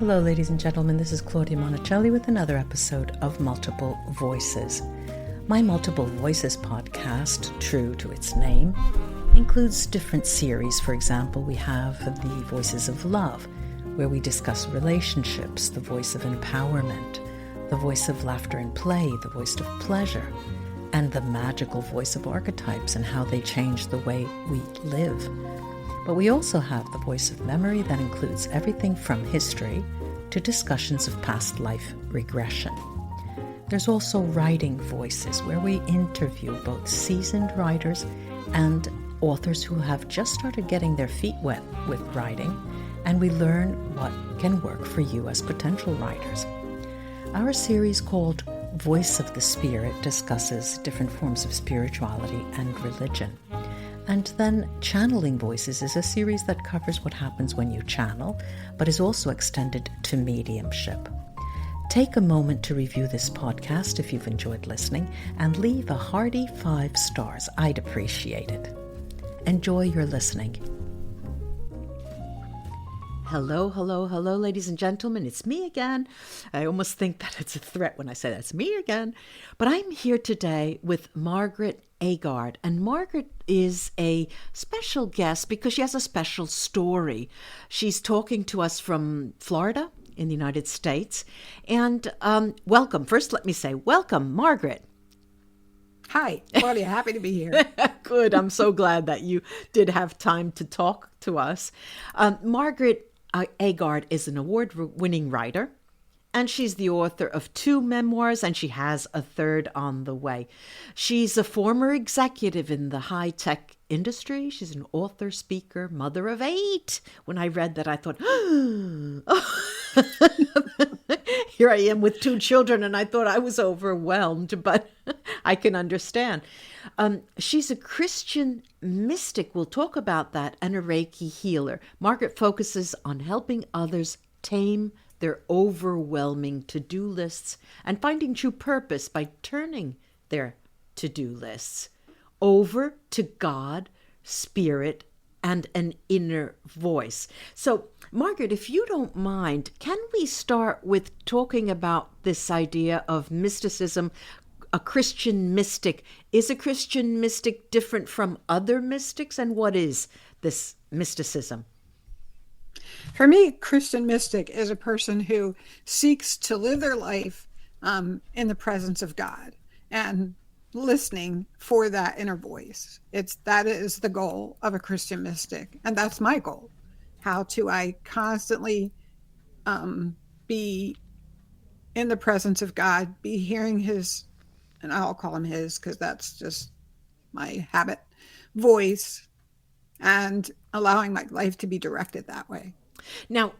Hello, ladies and gentlemen. This is Claudia Monticelli with another episode of Multiple Voices. My Multiple Voices podcast, true to its name, includes different series. For example, we have the Voices of Love, where we discuss relationships, the voice of empowerment, the voice of laughter and play, the voice of pleasure, and the magical voice of archetypes and how they change the way we live. But we also have the voice of memory that includes everything from history to discussions of past life regression. There's also writing voices, where we interview both seasoned writers and authors who have just started getting their feet wet with writing, and we learn what can work for you as potential writers. Our series called Voice of the Spirit discusses different forms of spirituality and religion. And then Channeling Voices is a series that covers what happens when you channel, but is also extended to mediumship. Take a moment to review this podcast if you've enjoyed listening, and leave a hearty 5 stars. I'd appreciate it. Enjoy your listening. Hello, ladies and gentlemen. It's me again. I almost think that it's a threat when I say that. It's me again. But I'm here today with Margaret Agard. And Margaret is a special guest because she has a special story. She's talking to us from Florida in the United States. And welcome. First, let me say welcome, Margaret. Hi, Claudia. Happy to be here. Good. I'm so glad that you did have time to talk to us. Margaret Agard is an award-winning writer, and she's the author of 2 memoirs, and she has a 3rd on the way. She's a former executive in the high-tech industry. She's an author, speaker, mother of 8. When I read that, I thought, here I am with 2 children, and I thought I was overwhelmed, but I can understand. She's a Christian mystic. We'll talk about that, and a Reiki healer. Margaret focuses on helping others tame their overwhelming to-do lists and finding true purpose by turning their to-do lists over to God, spirit, and an inner voice. So, Margaret, if you don't mind, can we start with talking about this idea of mysticism, a Christian mystic? Is a Christian mystic different from other mystics? And what is this mysticism? For me, Christian mystic is a person who seeks to live their life in the presence of God and listening for that inner voice. That is the goal of a Christian mystic. And that's my goal. How do I constantly be in the presence of God, be hearing his, and I'll call him his because that's just my habit, voice, and allowing my life to be directed that way. Now,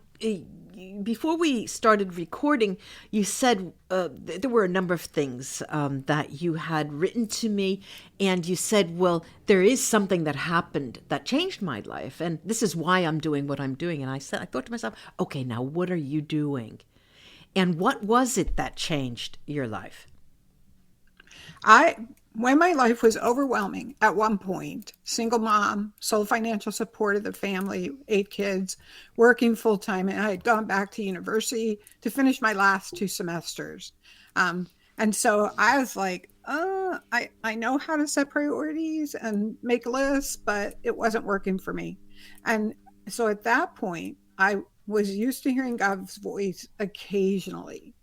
before we started recording, you said there were a number of things that you had written to me, and you said, well, there is something that happened that changed my life, and this is why I'm doing what I'm doing. And I thought to myself, okay, now what are you doing? And what was it that changed your life? When my life was overwhelming at one point, single mom, sole financial support of the family, 8 kids, working full time, and I had gone back to university to finish my last 2 semesters. And so I was like, I know how to set priorities and make lists, but it wasn't working for me. And so at that point, I was used to hearing God's voice occasionally.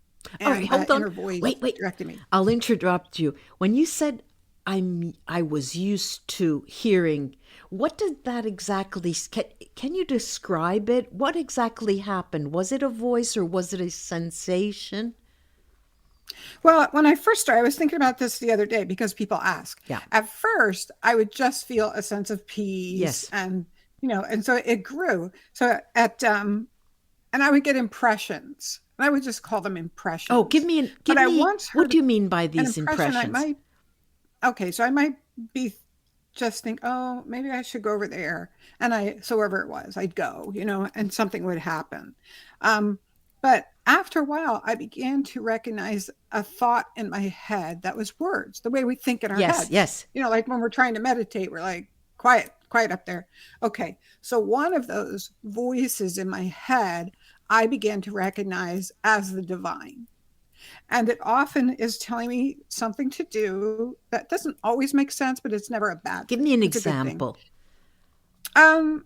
All right, hold on. Wait. Directed me. I'll interrupt you. When you said I was used to hearing, what did that exactly, can you describe it? What exactly happened? Was it a voice or was it a sensation? Well, when I first started, I was thinking about this the other day because people ask. Yeah. At first, I would just feel a sense of peace. Yes. And, and so it grew. So and I would get impressions. And I would just call them impressions. Oh, what do you mean by these impressions? So I might be just think, oh, maybe I should go over there. And so wherever it was, I'd go, and something would happen. But after a while, I began to recognize a thought in my head that was words, the way we think in our heads. Yes. Like when we're trying to meditate, we're like, quiet up there. Okay. So one of those voices in my head I began to recognize as the divine. And it often is telling me something to do that doesn't always make sense, but it's never a bad Give thing. me an It's a good thing. example. Um,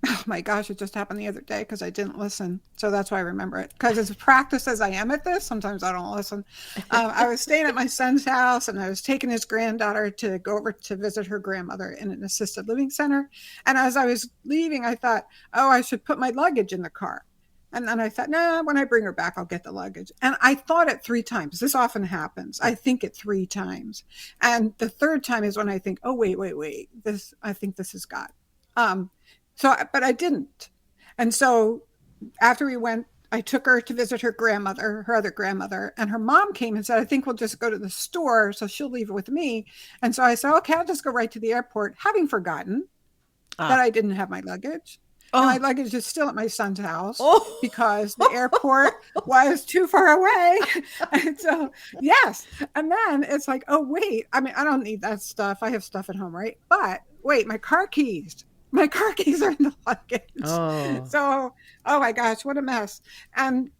oh my gosh, it just happened the other day because I didn't listen. So that's why I remember it. Because as practiced as I am at this, sometimes I don't listen. I was staying at my son's house and I was taking his granddaughter to go over to visit her grandmother in an assisted living center. And as I was leaving, I thought, oh, I should put my luggage in the car. And then I thought, nah, when I bring her back, I'll get the luggage. And I thought it 3 times. This often happens. I think it 3 times. And the third time is when I think, oh, wait. I think this is God. But I didn't. And so after we went, I took her to visit her grandmother, her other grandmother, and her mom came and said, I think we'll just go to the store. So she'll leave it with me. And so I said, okay, I'll just go right to the airport, having forgotten that I didn't have my luggage. And my luggage is still at my son's house because the airport was too far away. And so, yes. And then it's like, oh, wait, I mean, I don't need that stuff. I have stuff at home, right? But wait, my car keys are in the luggage. So, oh my gosh, what a mess. And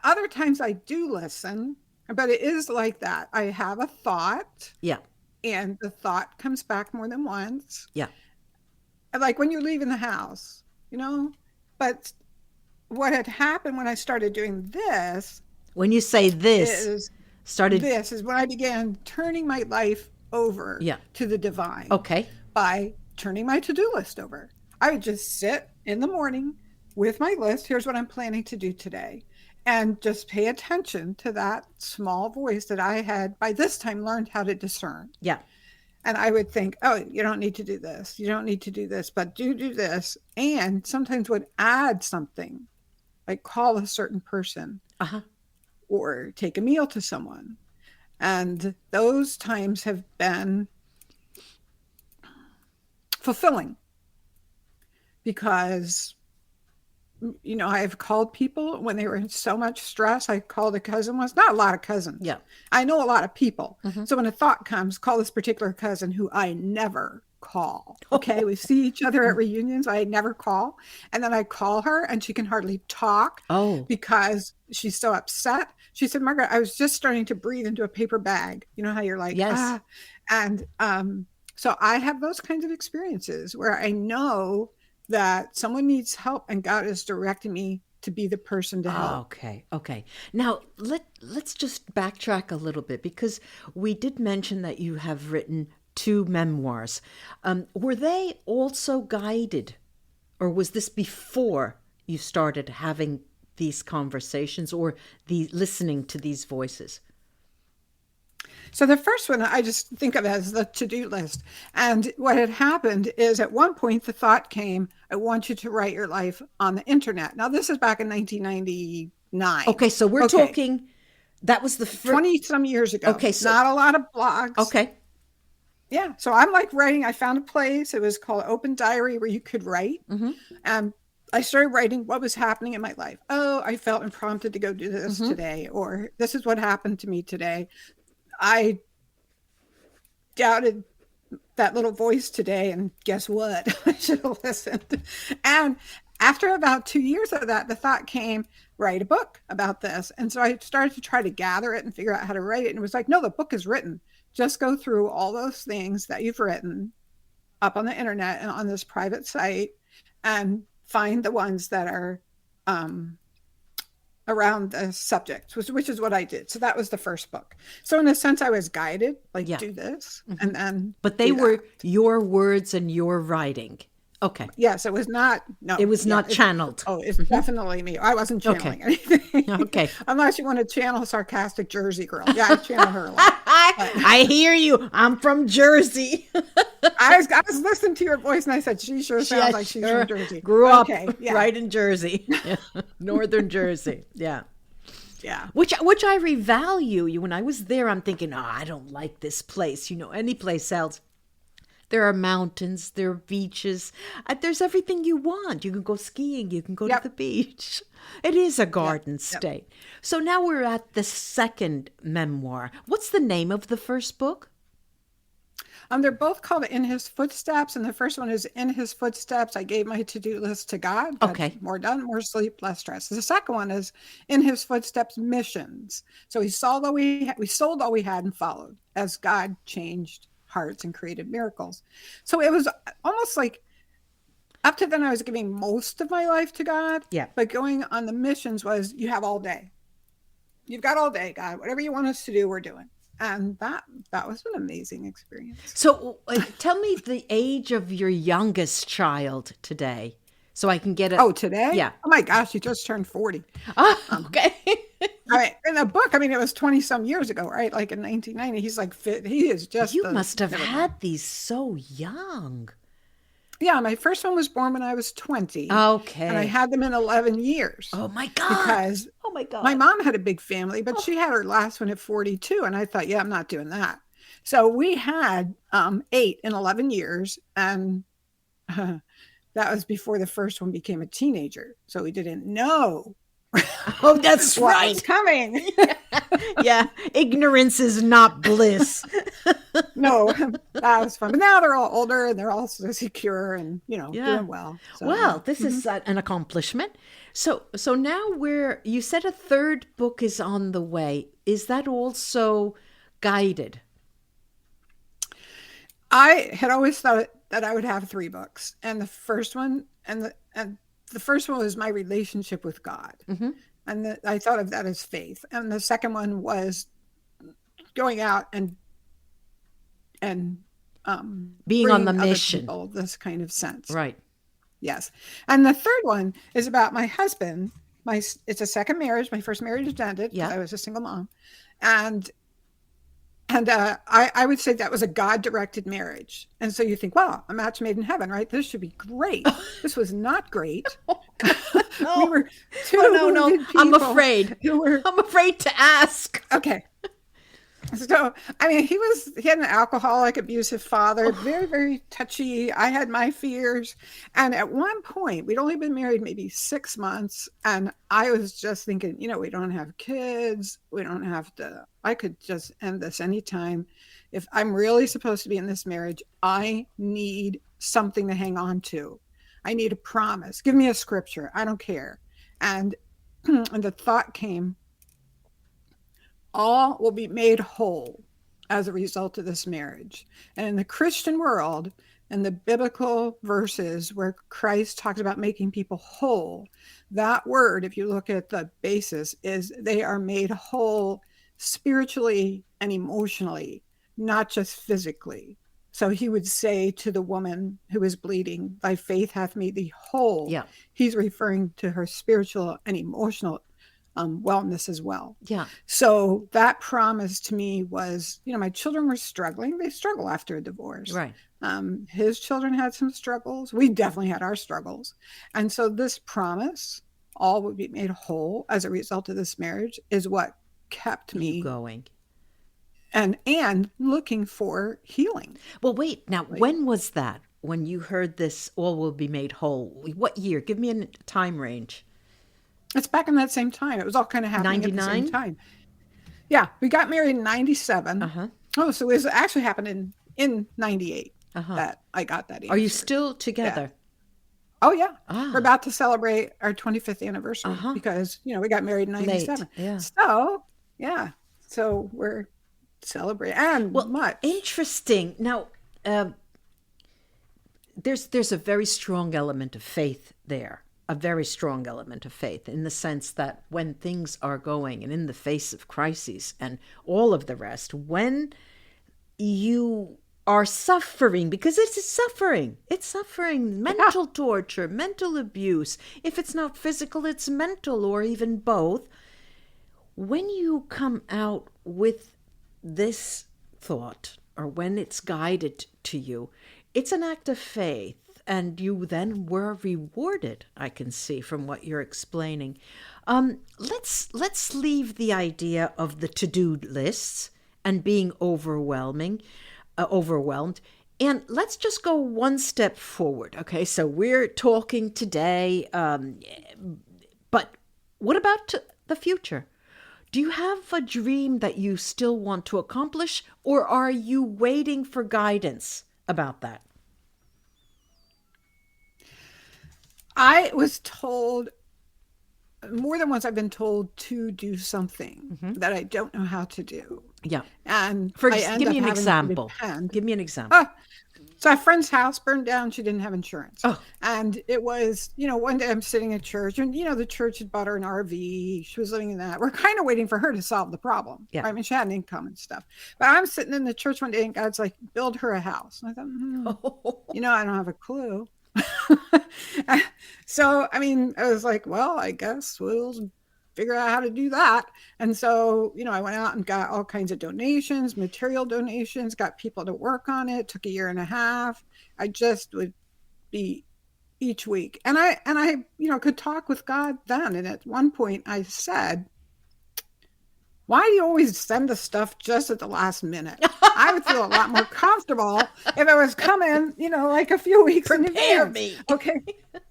other times I do listen, but it is like that. I have a thought. Yeah. And the thought comes back more than once. Yeah. Like when you're leaving the house. But what had happened when I started doing this. When you say this is when I began turning my life over to the divine. Okay. By turning my to-do list over. I would just sit in the morning with my list. Here's what I'm planning to do today. And just pay attention to that small voice that I had by this time learned how to discern. Yeah. And I would think, oh, you don't need to do this. You don't need to do this, but do this. And sometimes would add something, like call a certain person or take a meal to someone. And those times have been fulfilling because, I've called people when they were in so much stress. I called a cousin once, not a lot of cousins. Yeah. I know a lot of people. Mm-hmm. So when a thought comes, call this particular cousin who I never call. Okay. We see each other at reunions. I never call. And then I call her and she can hardly talk because she's so upset. She said, Margaret, I was just starting to breathe into a paper bag. You know how you're like, yes. And so I have those kinds of experiences where I know that someone needs help and God is directing me to be the person to help. Okay. Now, let's just backtrack a little bit because we did mention that you have written 2 memoirs. Were they also guided, or was this before you started having these conversations or listening to these voices? So the first one I just think of as the to-do list. And what had happened is at one point the thought came, I want you to write your life on the internet. Now this is back in 1999. Okay, so we're talking, that was the 20 some years ago. Okay, so not a lot of blogs. Okay. Yeah, so I'm like writing, I found a place, it was called Open Diary where you could write. Mm-hmm. And I started writing what was happening in my life. Oh, I felt prompted to go do this today, or this is what happened to me today. I doubted that little voice today, and guess what? I should have listened. And after about 2 years of that, the thought came, write a book about this. And so I started to try to gather it and figure out how to write it. And it was like, no, the book is written. Just go through all those things that you've written up on the internet and on this private site and find the ones that are around the subject, which is what I did. So that was the first book. So in a sense, I was guided, do this. Mm-hmm. And then. But they were your words and your writing. Okay. Yes, it was not. No, it was not channeled. It's definitely me. I wasn't channeling anything. Okay. Unless you want to channel sarcastic Jersey girl. Yeah, I channel her a lot. I hear you. I'm from Jersey. I was listening to your voice and I said, she sure sounds like she's from Jersey. Grew up right in Jersey. Northern Jersey. Yeah. Yeah. Which I revalue. When I was there, I'm thinking, I don't like this place. Any place else. There are mountains, there are beaches, there's everything you want. You can go skiing, you can go to the beach. It is a garden state. So now we're at the second memoir. What's the name of the first book? They're both called In His Footsteps, and the first one is In His Footsteps. I gave my to-do list to God. Got Okay. more done, more sleep, less stress. The second one is In His Footsteps Missions. So we sold all we had and followed as God changed hearts and created miracles. So it was almost like up to then I was giving most of my life to God. Yeah. But going on the missions was you have all day. You've got all day, God. Whatever you want us to do, we're doing. And that was an amazing experience. So tell me the age of your youngest child today, so I can get it. Oh, today? Yeah. Oh my gosh, he just turned 40. Oh, okay. In the book, it was 20 some years ago, right? Like in 1990, he's like fit. He is just. You must have had these so young. Yeah, my first one was born when I was 20. Okay. And I had them in 11 years. Oh my God. Because my mom had a big family, but she had her last one at 42. And I thought, yeah, I'm not doing that. So we had 8 in 11 years. And that was before the first one became a teenager. So we didn't know. Oh, that's right. What's coming. Yeah. Ignorance is not bliss. No, that was fun. But now they're all older and they're all so secure and, doing well. So, well, this is an accomplishment. So now you said a third book is on the way. Is that also guided? I had always thought that I would have 3 books. And the first one, the first one was my relationship with God. Mm-hmm. And I thought of that as faith. And the second one was going out and being on the other mission. people, this kind of sense. Right. Yes. And the third one is about my husband. It's a second marriage. My first marriage is ended because I was a single mom. And I would say that was a God-directed marriage. And so you think, well, a match made in heaven, right? This should be great. This was not great. We were two wounded people. I'm afraid. I'm afraid to ask. Okay. So, he had an alcoholic, abusive father, very, very touchy. I had my fears. And at one point, we'd only been married maybe 6 months. And I was just thinking, we don't have kids. We don't have to, I could just end this anytime. If I'm really supposed to be in this marriage, I need something to hang on to. I need a promise. Give me a scripture. I don't care. And the thought came, all will be made whole as a result of this marriage. And in the Christian world, and the biblical verses where Christ talks about making people whole, that word, if you look at the basis, is they are made whole spiritually and emotionally, not just physically. So he would say to the woman who is bleeding, thy faith hath made thee whole. Yeah. He's referring to her spiritual and emotional wellness as well. Yeah. So that promise to me was, my children were struggling. They struggle after a divorce. Right. His children had some struggles. We definitely had our struggles. And so this promise, all would be made whole as a result of this marriage, is what kept me going and looking for healing. Well, wait, now, when was that? When you heard this, all will be made whole? What year? Give me a time range. It's back in that same time. It was all kind of happening 99? At the same time. Yeah, we got married in 97. Uh-huh. Oh, so it was actually happened in 98 that I got that answer. Are you still together? Yeah. Oh, yeah. We're about to celebrate our 25th anniversary because, we got married in 97. Late. Yeah. So, yeah. So we're celebrating. And much. Interesting. Now, there's a very strong element of faith there. A very strong element of faith in the sense that when things are going and in the face of crises and all of the rest, when you are suffering, because it's suffering, mental torture, mental abuse. If it's not physical, it's mental or even both. When you come out with this thought or when it's guided to you, it's an act of faith. And you then were rewarded, I can see from what you're explaining. Let's leave the idea of the to-do lists and being overwhelmed, and let's just go one step forward. Okay, so we're talking today, but what about the future? Do you have a dream that you still want to accomplish, or are you waiting for guidance about that? I was told more than once, I've been told to do something that I don't know how to do. Yeah. And Give me an example. Give me an example. So a friend's house burned down. She didn't have insurance. Oh. And it was, one day I'm sitting at church and, the church had bought her an RV. She was living in that. We're kind of waiting for her to solve the problem. Yeah. I mean, she had an income and stuff. But I'm sitting in the church one day and God's like, build her a house. And I thought, I don't have a clue. So, I mean, I was like, well, I guess we'll figure out how to do that. And so, I went out and got all kinds of donations, material donations, got people to work on it. Took a year and a half. I just would be each week. And I, could talk with God then. And at one point I said, why do you always send us stuff just at the last minute? I would feel a lot more comfortable if it was coming, like a few weeks in advance. Me. Okay.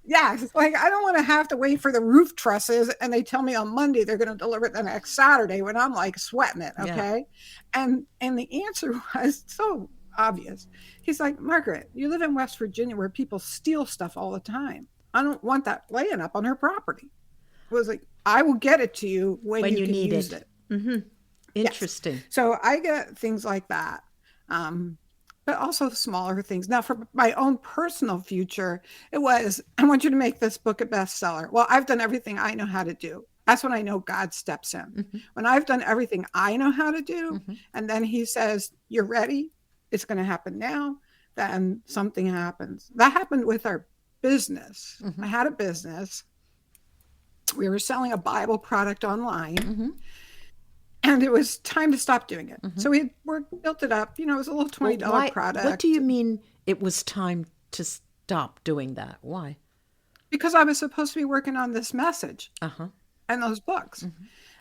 Yes. Like, I don't want to have to wait for the roof trusses and they tell me on Monday they're going to deliver it the next Saturday when I'm like sweating it. Okay. Yeah. And the answer was so obvious. He's like, Margaret, you live in West Virginia where people steal stuff all the time. I don't want that laying up on her property. It was like, I will get it to you when you can need use it. Mm-hmm. Interesting. Yes. So I get things like that, but also smaller things. Now, for my own personal future, it was, I want you to make this book a bestseller. Well, I've done everything I know how to do. That's when I know God steps in. Mm-hmm. When I've done everything I know how to do, and then he says, you're ready, it's going to happen now, then something happens. That happened with our business. I had a business. We were selling a Bible product online. And it was time to stop doing it. So we built it up. It was a little $20 product. What do you mean it was time to stop doing that? Why? Because I was supposed to be working on this message and those books.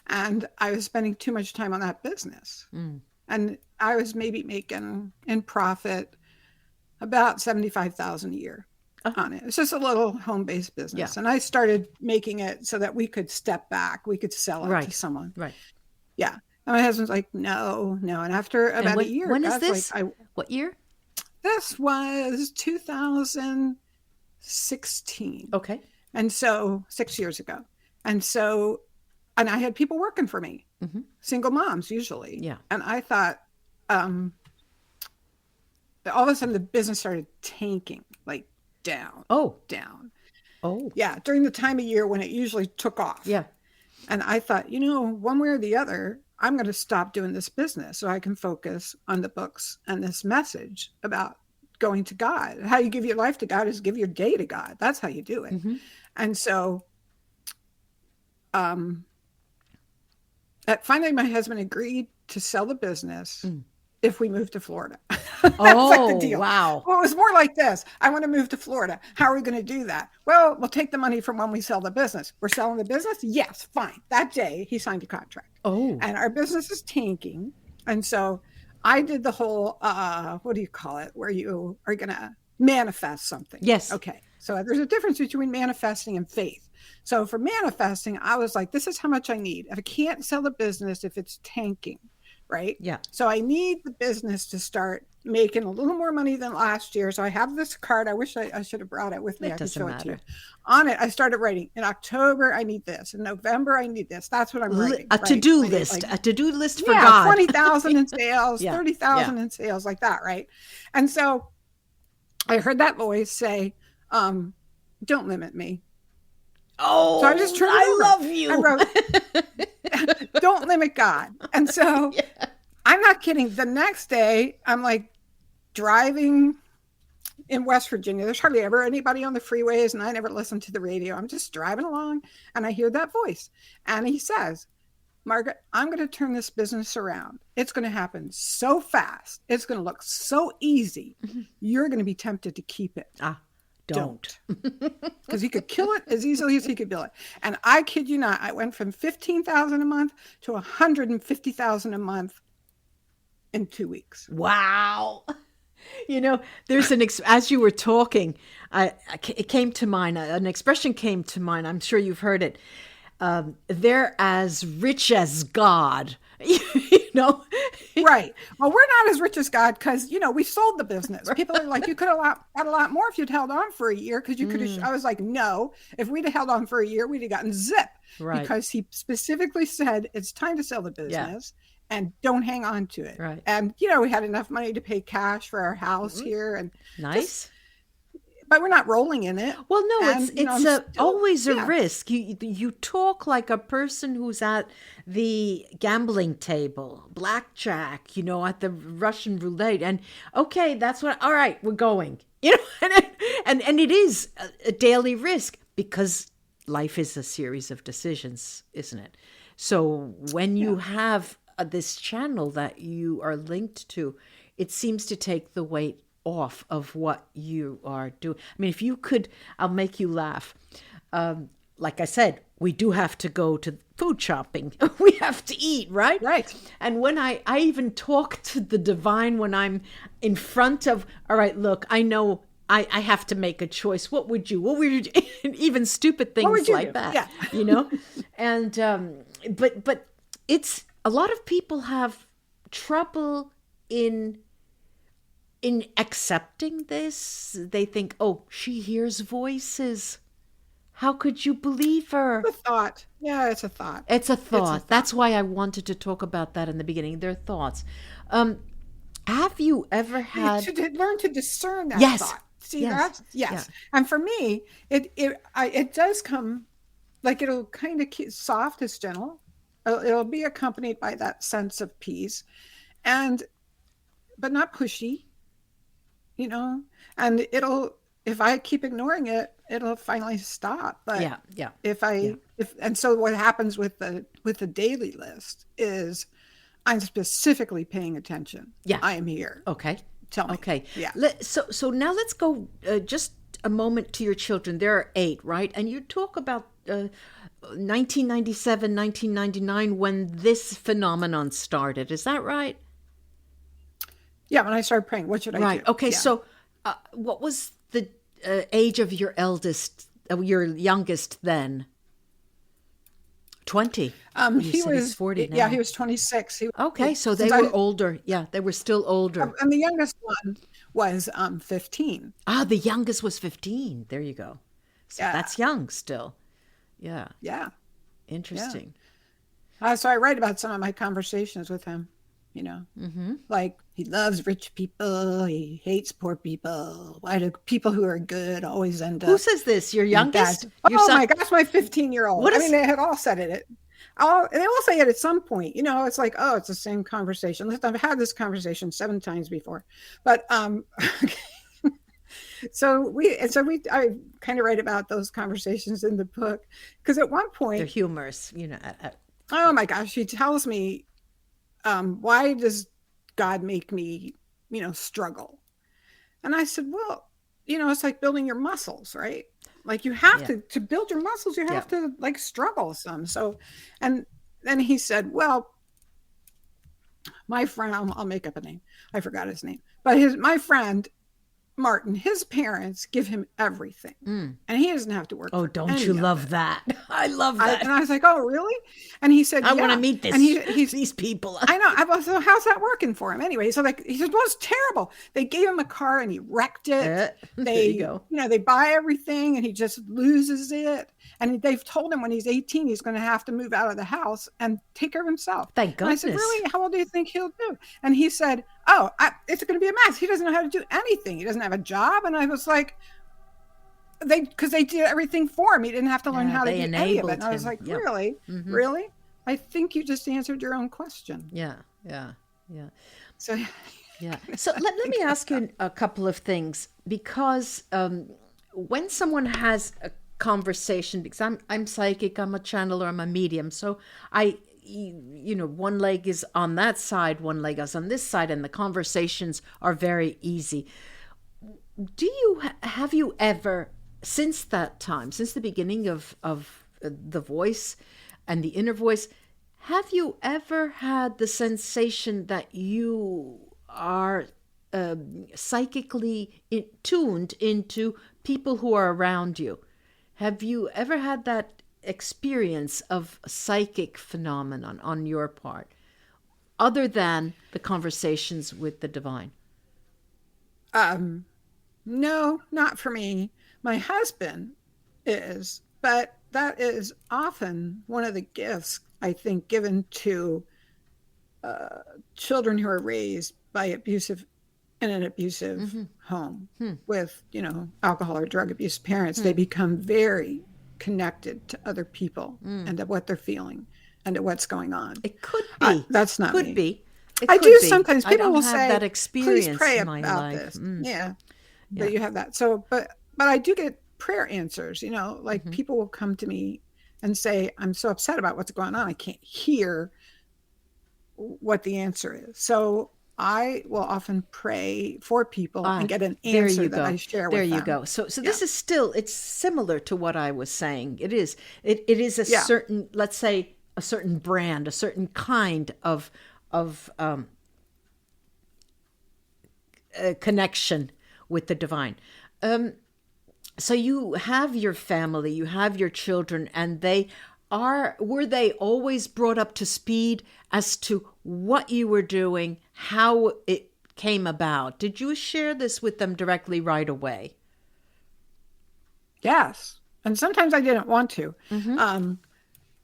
And I was spending too much time on that business. And I was maybe making in profit about $75,000 a year on it. It's just a little home-based business. And I started making it so that we could step back. We could sell it to someone. Right. Yeah. And my husband's like, no. And after about a year. When is this? Like, what year? This was 2016. Okay. And so 6 years ago. And I had people working for me, single moms usually. Yeah. And I thought, all of a sudden the business started tanking, like down. Down. Yeah. During the time of year when it usually took off. Yeah. And I thought, one way or the other, I'm going to stop doing this business so I can focus on the books and this message about going to God. How you give your life to God is give your day to God. That's how you do it. And so finally, my husband agreed to sell the business if we moved to Florida. That's like the deal. Wow. Well, it was more like this. I want to move to Florida. How are we going to do that? Well, we'll take the money from when we sell the business. We're selling the business? Yes, fine. That day, he signed a contract. And our business is tanking. And so I did the whole, what do you call it, where you are going to manifest something. Yes. Okay. So there's a difference between manifesting and faith. So for manifesting, I was like, this is how much I need. If I can't sell the business, if it's tanking, right? Yeah. So I need the business to start making a little more money than last year. So I have this card. I wish I should have brought it with me. I could show it to you. On it, I started writing. In October, I need this. In November, I need this. That's what I'm writing. A to-do list. A to-do list for God. 20,000 in sales, 30,000 in sales, like that, right? And so I heard that voice say, don't limit me. So I just turned I love you. I wrote, don't limit God. And so I'm not kidding. The next day, I'm like driving in West Virginia. There's hardly ever anybody on the freeways, and I never listen to the radio. I'm just driving along, and I hear that voice. And he says, Margaret, I'm going to turn this business around. It's going to happen so fast. It's going to look so easy. You're going to be tempted to keep it. Don't. Because he could kill it as easily as he could build it. And I kid you not, I went from $15,000 a month to $150,000 a month in 2 weeks. Wow. There's as you were talking, it came to mind, an expression came to mind. I'm sure you've heard it. they're as rich as God, know? Right. Well, we're not as rich as God because, we sold the business. People are like, you could have had a lot more if you'd held on for a year because you could have. I was like, no, if we'd have held on for a year, we'd have gotten zip. Right. Because he specifically said it's time to sell the business and don't hang on to it. Right. And, we had enough money to pay cash for our house here. And nice. But we're not rolling in it. Well, no, and, it's always a risk. You talk like a person who's at the gambling table, blackjack, at the Russian roulette, and okay, that's what. All right, we're going. And it is a daily risk because life is a series of decisions, isn't it? So when you have this channel that you are linked to, it seems to take the weight off of what you are doing. I mean, if you could, I'll make you laugh. Like I said, we do have to go to food shopping. We have to eat, right? Right. And when I even talk to the divine when I'm in front of, all right, look, I know I have to make a choice. What would you do? Even stupid things like that, And, but it's, a lot of people have trouble in accepting this. They think, oh, she hears voices. How could you believe her? It's a thought. Yeah, it's a thought. It's a thought. That's why I wanted to talk about that in the beginning. Their thoughts. Have you ever had... You should learn to discern that thought. See that? Yes. Yeah. And for me, it does come, like it'll kind of soft, it's gentle. It'll be accompanied by that sense of peace, but not pushy. And if I keep ignoring it, it'll finally stop. But so what happens with the daily list is I'm specifically paying attention. Yeah. I am here. Okay. Tell me. Okay. Yeah. So now let's go just a moment to your children. There are 8, right? And you talk about 1997, 1999 when this phenomenon started. Is that right? Yeah, when I started praying, what should I do? Right. Okay. Yeah. So, what was the age of your youngest then? 20. He was 40 now. Yeah, he was 26. So they were older. Yeah, they were still older. And the youngest one was 15. The youngest was 15. There you go. So that's young still. Yeah. Yeah. Interesting. Yeah. So I write about some of my conversations with him. Like he loves rich people, he hates poor people. Why do people who are good always end up? Who says this? Your youngest? My gosh, my 15-year-old. They had all said it. They all say it at some point. It's like, oh, it's the same conversation. I've had this conversation 7 times before, but I kind of write about those conversations in the book because at one point they're humorous. Oh my gosh, he tells me. Why does God make me, struggle? And I said, well, it's like building your muscles, right? Like you have to build your muscles, you have to like struggle some. So, and then he said, well, my friend, I'll make up a name. I forgot his name, but my friend, Martin, his parents give him everything and he doesn't have to work. Oh, don't you love that? I love that. And I was like, oh, really? And he said, I want to meet these people. I know. So how's that working for him anyway? So he said, well, it's terrible. They gave him a car and he wrecked it. There you go. They buy everything and he just loses it. And they've told him when he's 18, he's going to have to move out of the house and take care of himself. Thank goodness. And I said, really? How old do you think he'll do? And he said, oh, it's going to be a mess. He doesn't know how to do anything. He doesn't have a job. And I was like, because they did everything for him. He didn't have to learn how to do any of it. And I was like, really? Mm-hmm. Really? I think you just answered your own question. Yeah. So, yeah. So let me ask you a couple of things because when someone has a conversation, because I'm psychic, I'm a channeler, I'm a medium, so one leg is on that side, one leg is on this side, and the conversations are very easy. Have you ever, since that time, since the beginning of the voice and the inner voice, have you ever had the sensation that you are psychically tuned into people who are around you? Have you ever had that experience of a psychic phenomenon on your part, other than the conversations with the divine? No, not for me. My husband is, but that is often one of the gifts I think given to children who are raised by abusive in an abusive home with, alcohol or drug abuse parents. They become very connected to other people and to what they're feeling and to what's going on. It could be. That's not could me. be. It I could do be. sometimes. I People don't will have say, that "Please experience pray in my about life. this." Yeah, but you have that. So, but I do get prayer answers. Like people will come to me and say, "I'm so upset about what's going on. I can't hear what the answer is." So I will often pray for people and get an answer that I share with them. There you go. So this is still, it's similar to what I was saying. It is. It is a certain, let's say, a certain brand, a certain kind of connection with the divine. So you have your family, you have your children, and were they always brought up to speed as to what you were doing, how it came about? Did you share this with them directly right away? Yes. And sometimes I didn't want to.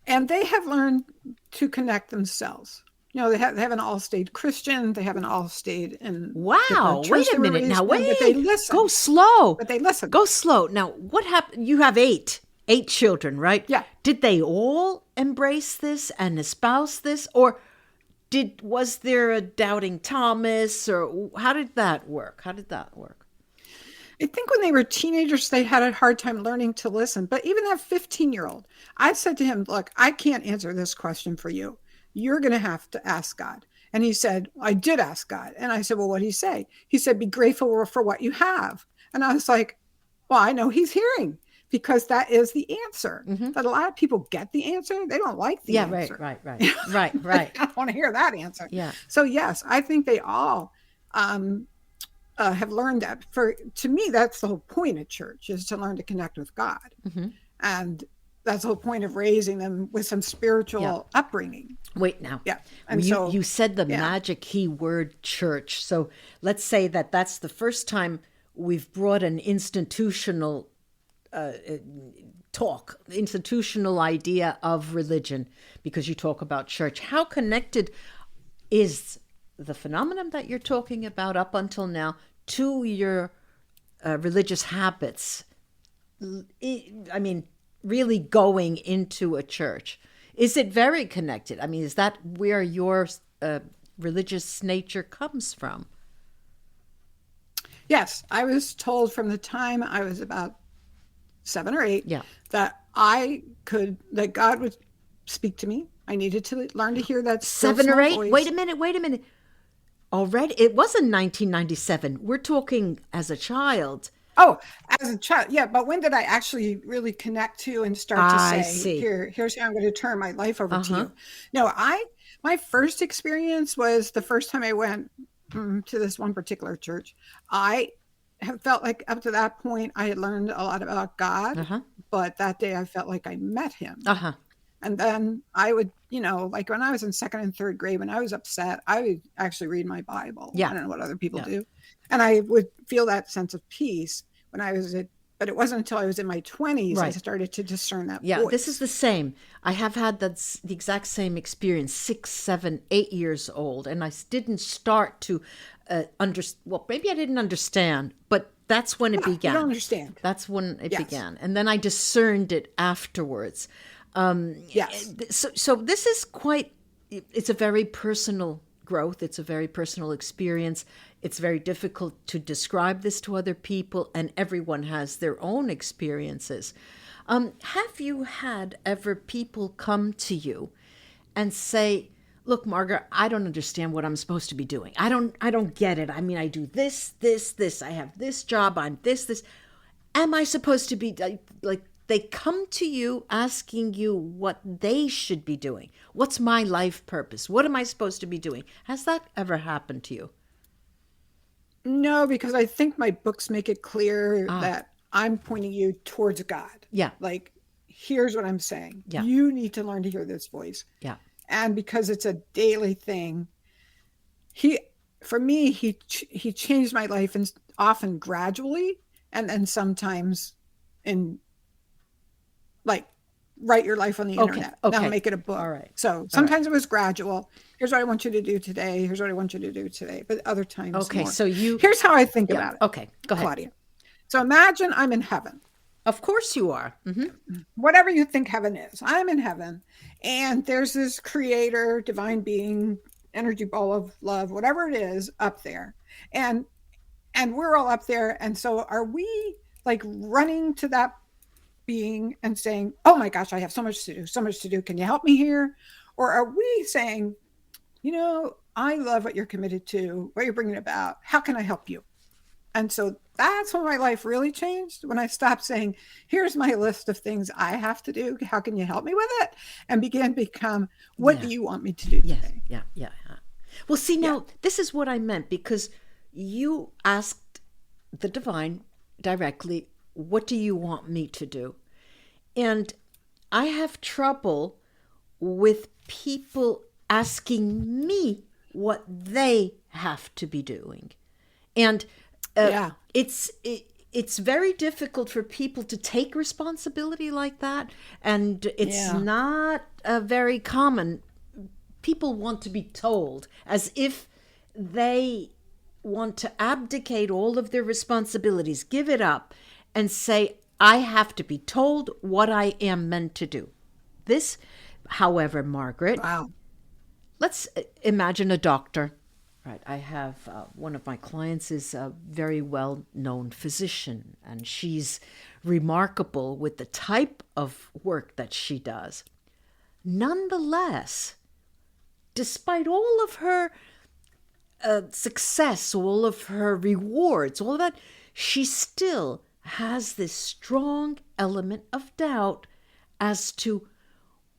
And they have learned to connect themselves. They haven't all stayed Christian. They haven't all stayed in. Wow. Wait a minute. Now, wait. But they listen. Go slow. But they listen. Go slow. Now, what happened? You have eight children, right? Yeah. Did they all embrace this and espouse this? Or was there a doubting Thomas? Or how did that work? I think when they were teenagers, they had a hard time learning to listen. But even that 15-year-old, I said to him, "Look, I can't answer this question for you. You're going to have to ask God." And he said, "I did ask God." And I said, "Well, what did he say?" He said, "Be grateful for what you have." And I was like, well, I know he's hearing, because that is the answer. But a lot of people get the answer. They don't like the answer. Right. I don't want to hear that answer. Yeah. So yes, I think they all have learned that. To me, that's the whole point of church, is to learn to connect with God. And that's the whole point of raising them with some spiritual upbringing. Wait now. Yeah. And you said the magic key word, church. So let's say that's the first time we've brought an institutional institutional idea of religion, because you talk about church. How connected is the phenomenon that you're talking about up until now to your religious habits? I mean, really going into a church. Is it very connected? I mean, is that where your religious nature comes from? Yes, I was told from the time I was about 7 or 8 that that God would speak to me. I needed to learn to hear that 7 or 8. voice. Wait a minute. Already, it wasn't 1997. We're talking as a child. Oh, as a child, yeah. But when did I actually really connect to and start to say, here's how I'm going to turn my life over to you? No, my first experience was the first time I went to this one particular church. I have felt like up to that point I had learned a lot about God, but that day I felt like I met him. And then I would, like when I was in 2nd and 3rd grade, when I was upset, I would actually read my Bible. I don't know what other people do. And I would feel that sense of peace when I was but it wasn't until I was in my 20s I started to discern that voice. This is the same. I have had the exact same experience, 6, 7, 8 years old. And I didn't start to maybe I didn't understand, but that's when it began. You don't understand. That's when it began. And then I discerned it afterwards. Yes. So this is it's a very personal growth. It's a very personal experience. It's very difficult to describe this to other people, and everyone has their own experiences. Have you had ever people come to you and say, "Look, Margaret, I don't understand what I'm supposed to be doing. I don't get it. I mean, I do this. I have this job. I'm this. Am I supposed to be like?" They come to you asking you what they should be doing. What's my life purpose? What am I supposed to be doing? Has that ever happened to you? No, because I think my books make it clear that I'm pointing you towards God. Yeah. Like here's what I'm saying. Yeah. You need to learn to hear this voice. Yeah. And because it's a daily thing, he changed my life, and often gradually, and then sometimes in like write your life on the internet. Okay. Now make it a book. All right. So sometimes it was gradual. Here's what I want you to do today. Here's what I want you to do today. But other times, Okay. more. So here's how I think about it. Okay. Go ahead, Claudia. So imagine I'm in heaven. Of course you are. Mm-hmm. Whatever you think heaven is, I'm in heaven, and there's this creator, divine being, energy ball of love, whatever it is, up there, and we're all up there. And so, are we like running to that being and saying, "Oh my gosh, I have so much to do, so much to do. Can you help me here?" Or are we saying, I love what you're committed to, what you're bringing about. How can I help you? And so that's when my life really changed, when I stopped saying, here's my list of things I have to do. How can you help me with it? And began to become, what do you want me to do today? Yeah. Well, see, now, this is what I meant, because you asked the divine directly, what do you want me to do? And I have trouble with people asking me what they have to be doing. And it's very difficult for people to take responsibility like that, and it's not very common. People want to be told, as if they want to abdicate all of their responsibilities, give it up, and say, I have to be told what I am meant to do. This, however, Margaret, let's imagine a doctor. Right. I have one of my clients is a very well-known physician, and she's remarkable with the type of work that she does. Nonetheless, despite all of her success, all of her rewards, all of that, she still has this strong element of doubt as to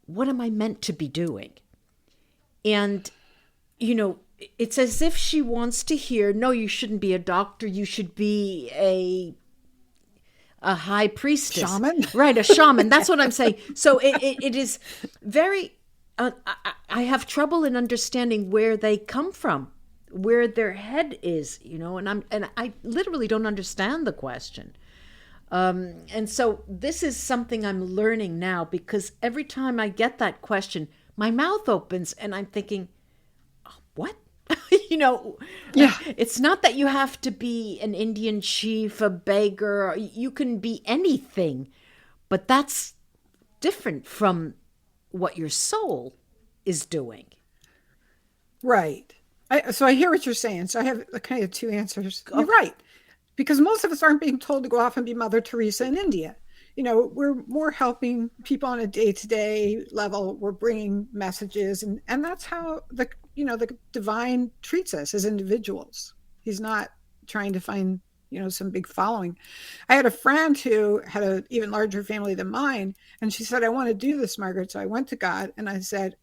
what am I meant to be doing? And, it's as if she wants to hear, no, you shouldn't be a doctor. You should be a high priestess. Shaman? Right, a shaman. That's what I'm saying. So it is very, I have trouble in understanding where they come from, where their head is, and I literally don't understand the question. And so this is something I'm learning now, because every time I get that question, my mouth opens and I'm thinking, what? It's not that you have to be an Indian chief, a beggar. You can be anything, but that's different from what your soul is doing. Right. So I hear what you're saying. So I have kind of two answers. You're right. Because most of us aren't being told to go off and be Mother Teresa in India. We're more helping people on a day-to-day level. We're bringing messages, and that's how the divine treats us as individuals. He's not trying to find, some big following. I had a friend who had an even larger family than mine, and she said, I want to do this, Margaret. So I went to God and I said,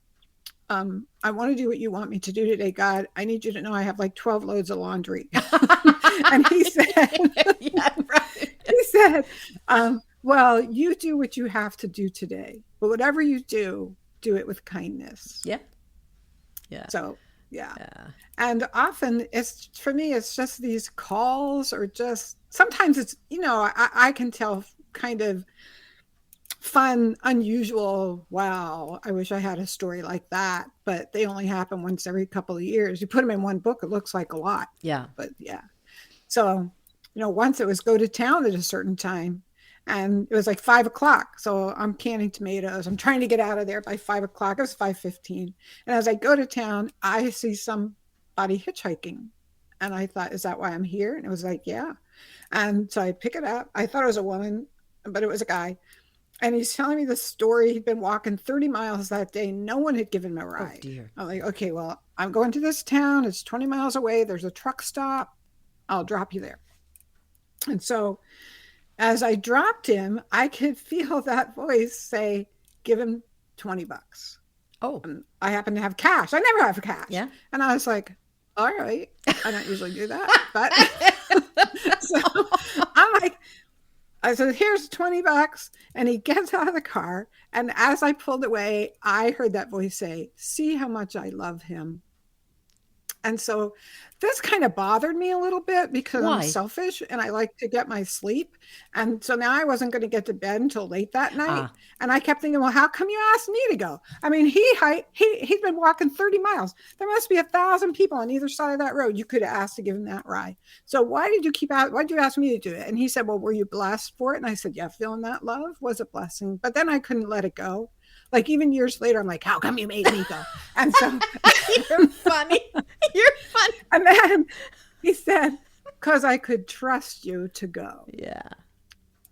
I want to do what you want me to do today, God. I need you to know I have like 12 loads of laundry. And he said, he said, well, you do what you have to do today, but whatever you do it with kindness. Yeah. So, and often for me, it's just these calls, or just sometimes it's, I can tell kind of fun, unusual. Wow, I wish I had a story like that, but they only happen once every couple of years. You put them in one book, it looks like a lot. Yeah. But so, once it was go to town at a certain time, and it was like 5:00. So I'm canning tomatoes. I'm trying to get out of there by 5:00. It was 5:15. And as I go to town, I see somebody hitchhiking. And I thought, is that why I'm here? And it was like, yeah. And so I pick it up. I thought it was a woman, but it was a guy. And he's telling me the story. He'd been walking 30 miles that day. No one had given him a ride. Oh, dear. I'm like, okay, well, I'm going to this town. It's 20 miles away. There's a truck stop. I'll drop you there. And so as I dropped him, I could feel that voice say, give him $20. Oh. And I happen to have cash. I never have cash. Yeah. And I was like, all right. I don't usually do that. But so I'm like, I said, here's $20. And he gets out of the car. And as I pulled away, I heard that voice say, see how much I love him. And so this kind of bothered me a little bit because I'm Why? selfish and I like to get my sleep. And so now I wasn't going to get to bed until late that night. Ah, And I kept thinking, well, how come you asked me to go? I mean, he'd been walking 30 miles. There must be 1,000 people on either side of that road. You could have asked to give him that ride. So why did you ask me to do it? And he said, well, were you blessed for it? And I said, yeah, feeling that love was a blessing. But then I couldn't let it go. Like even years later, I'm like, how come you made me go? And so you're funny. You're funny. and then he said, because I could trust you to go. Yeah.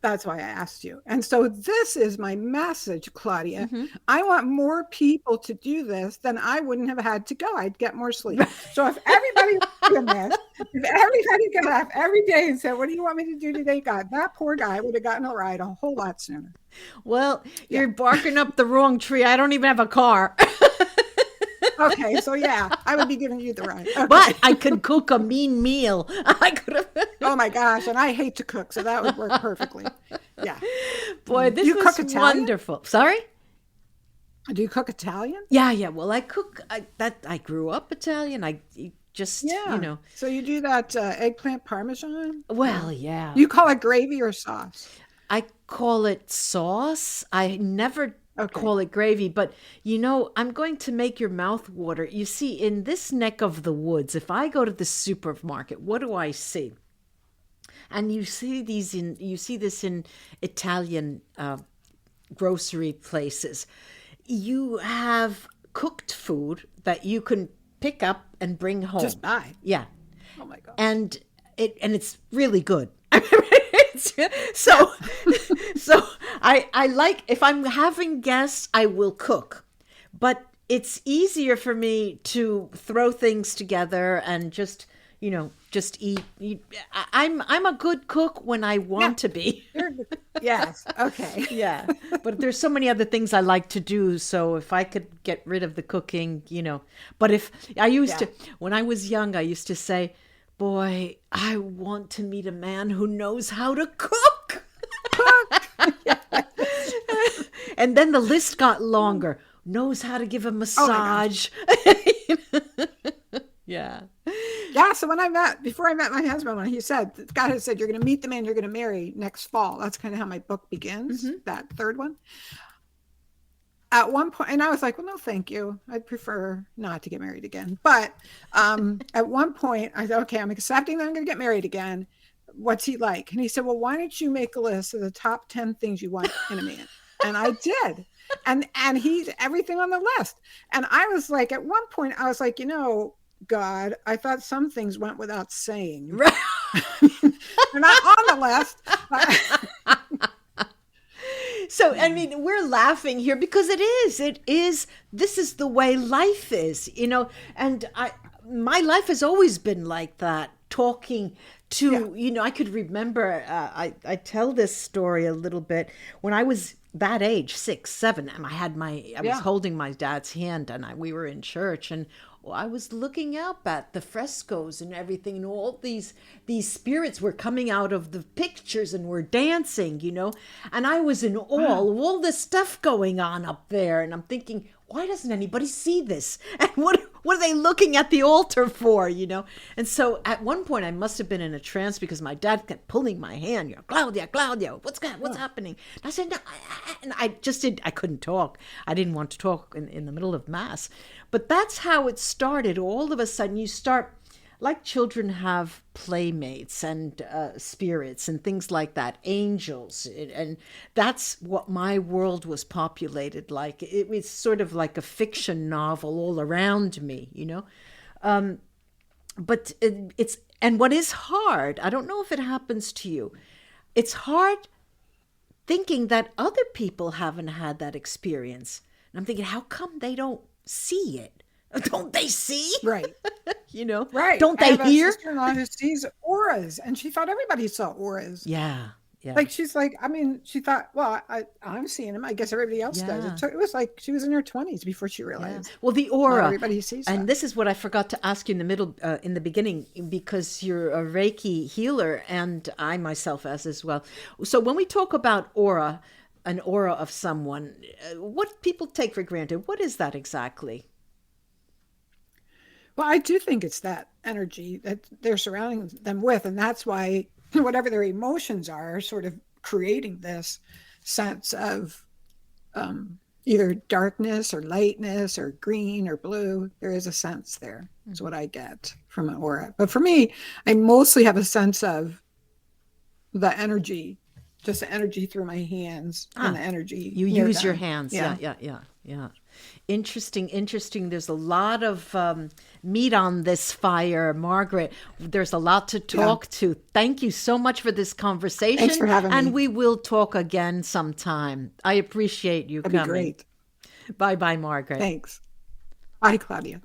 That's why I asked you. And so this is my message, Claudia. Mm-hmm. I want more people to do this, then I wouldn't have had to go. I'd get more sleep. So if everybody did this, if everybody got up every day and said, what do you want me to do today, God? That poor guy would have gotten a ride a whole lot sooner. Well, you're barking up the wrong tree. I don't even have a car. Okay, so yeah, I would be giving you the ride. Okay. But I could cook a mean meal. I could have. Oh my gosh, and I hate to cook, so that would work perfectly. Yeah. Boy, this You was cook Italian? wonderful. Sorry? Do you cook Italian? Yeah. Well, I cook. I grew up Italian. I just, Yeah. So you do that eggplant parmesan? Well, yeah. You call it gravy or sauce? I call it sauce. I never Okay. call it gravy, but I'm going to make your mouth water. You see, in this neck of the woods, if I go to the supermarket, what do I see? And you see this in Italian grocery places. You have cooked food that you can pick up and bring home. Just buy. Yeah. Oh my God. And it's really good. so so I like, if I'm having guests, I will cook, but it's easier for me to throw things together and just eat. I'm a good cook when I want to be. Yes. Okay. Yeah, but there's so many other things I like to do. So if I could get rid of the cooking, but if I used to, when I was young, I used to say, boy, I want to meet a man who knows how to cook. And then the list got longer. Knows how to give a massage. Yeah. Yeah. So before I met my husband, when God had said, you're going to meet the man you're going to marry next fall. That's kind of how my book begins, that third one. At one point, and I was like, well, no, thank you. I'd prefer not to get married again. But at one point, I said, okay, I'm accepting that I'm going to get married again. What's he like? And he said, well, why don't you make a list of the top 10 things you want in a man? And I did. And he's everything on the list. And I was like, at one point, I was like, God, I thought some things went without saying. Right. They're not on the list. So, I mean, we're laughing here because this is the way life is, and my life has always been like that, talking to, I could remember, I tell this story a little bit when I was that age, 6, 7, and I was holding my dad's hand and we were in church, and I was looking up at the frescoes and everything, and all these spirits were coming out of the pictures and were dancing, and I was in awe of all this stuff going on up there, and I'm thinking, why doesn't anybody see this? And what are they looking at the altar for, And so at one point I must have been in a trance because my dad kept pulling my hand, Claudia, what's happening? And I said, no, and I couldn't talk. I didn't want to talk in the middle of mass. But that's how it started. All of a sudden you start, like children have playmates and spirits and things like that, angels. And that's what my world was populated like. It was sort of like a fiction novel all around me, But and what is hard, I don't know if it happens to you, it's hard thinking that other people haven't had that experience. And I'm thinking, how come they don't see it? Don't they see? Right. Right. Don't I they have hear? a sister-in-law who sees auras, and she thought everybody saw auras. Yeah. Yeah. Like she's like, I mean, she thought, well, I'm seeing him. I guess everybody else does. Yeah. It was like she was in her 20s before she Yeah. realized Well, the not aura, everybody sees and that. this is what I forgot to ask you in the beginning, because you're a Reiki healer, and I myself as well. So when we talk about aura, an aura of someone, what people take for granted, what is that exactly? Well, I do think it's that energy that they're surrounding them with. And that's why whatever their emotions are sort of creating this sense of either darkness or lightness or green or blue. There is a sense there, is what I get from an aura. But for me, I mostly have a sense of the energy, just the energy through my hands and the energy. You near use your them. hands. Yeah. Yeah. Interesting, interesting. There's a lot of meat on this fire, Margaret. There's a lot to talk to. Thank you so much for this conversation. Thanks for having me. And we will talk again sometime. I appreciate you That'd coming. be great. Bye-bye, Margaret. Thanks. Bye, Claudia.